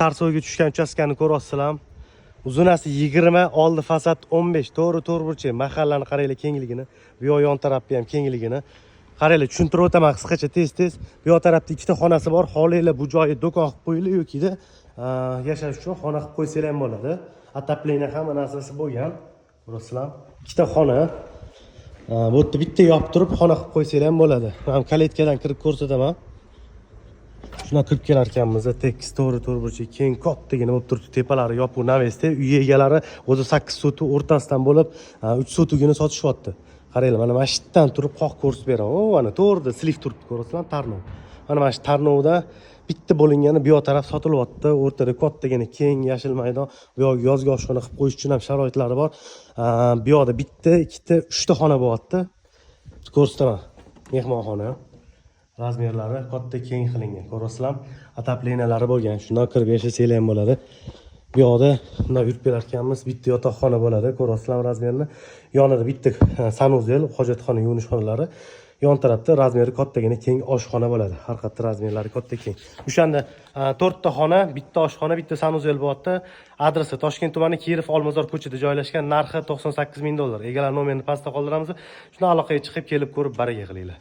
Tarsoyga tushgan uchastkani ko'ryapsizlar. Uzunasi 20, oldi fasad 15, to'g'ri burchak. Mahallani qaranglar kengligini, bu yoq yon tarafni ham kengligini. Qaranglar, tushuntirib o'taman qisqacha tez. Bu yoq tarafda ikkita xonasi bor. Xohlaylar bu joyi do'kon qilib qo'yinglar yoki-da yashash uchun xona qilib qo'ysanglar ham bo'ladi. Atapleniya hamma narsasi bo'lgan. Ko'rasizlar. Ikkita xona. Bu yerda bitta yopib turib xona qilib qo'ysanglar ham bo'ladi. Men kaletkadan kirib ko'rsataman. Shuna kirib kelar ekanmiz. Tekis to'g'ri burchak keng kattagina bo'lib turibdi. Tepalari yopiq navesda. Uy egalari o'zi 8 sotix o'rtasidan bo'lib 3 sotigini sotishyapti. Qaranglar, mana shu yerdan turib qoq ko'rsatib beraman. Mana to'g'rida slif turibdi, ko'rasizlar, tarnov. Mana shu tarnovda bitta bo'lingani bu yoq taraf sotilyapti. O'rtada kattagina keng yashil maydon. Bu yoq yozgi oshxona qilib qo'yish uchun ham sharoitlari bor. Bu yoqda bitta, ikkita, 3 ta xona bo'lyapti. Ko'rsataman. Mehmonxona. Razmerlari katta keng qilingan. Ko'rasizlar, ataplenalari bo'lgan. Shundan kirib yashasanglar ham bo'ladi. Bu yoqda bunday yurib kelar ekanmiz. Bitta yotoqxona bo'ladi. Ko'rasizlar razmerni. Yonida bitta sanuzel, hojatxona, yuvinish xonalari. Yon tarafda razmeri kattagina keng oshxona bo'ladi. Har qayerda razmerlari katta keng. O'shanda 4 ta xona, bitta oshxona, bitta sanuzel bo'lyapti. Adresi Toshkent tumani Kirov Olmazor ko'chada joylashgan. Narxi $98,000. Egalar nomerini pastda qoldiramiz. Shuni aloqaga chiqib kelib ko'rib baraka qilinglar.